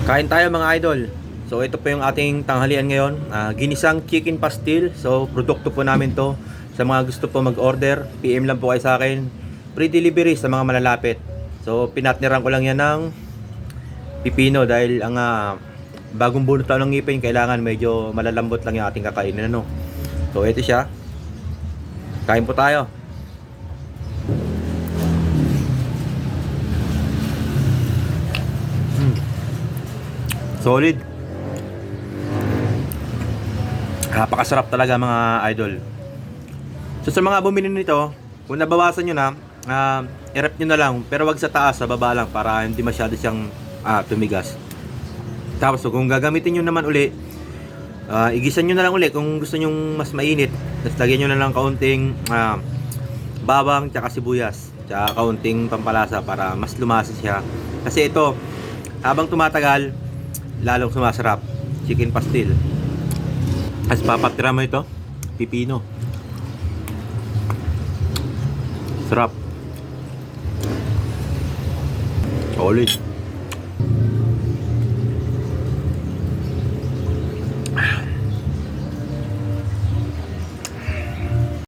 Kain tayo mga idol. So ito po yung ating tanghalian ngayon, ginisang chicken pastil. So produkto po namin to. Sa mga gusto po mag-order, PM lang po kayo sa akin. Free delivery sa mga malalapit. So pinatneran ko lang yan ng pipino dahil ang bagong bunot lang ng ngipin, kailangan medyo malalambot lang yung ating kakainin, ano. So ito siya. Kain po tayo. Solid. Napakasarap talaga mga idol. So sa mga bumili nito, kung nabawasan nyo na, i-rep nyo na lang, pero wag sa taas, sa baba lang para hindi masyado siyang tumigas. Tapos so, kung gagamitin nyo naman uli, igisan nyo na lang uli kung gusto nyo mas mainit. Tapos lagyan nyo na lang kaunting bawang tsaka sibuyas, tsaka kaunting pampalasa para mas lumasa siya. Kasi ito, habang tumatagal, lalong sumasarap. Chicken pastil. As papatira mo ito, pipino. Sarap. Solid.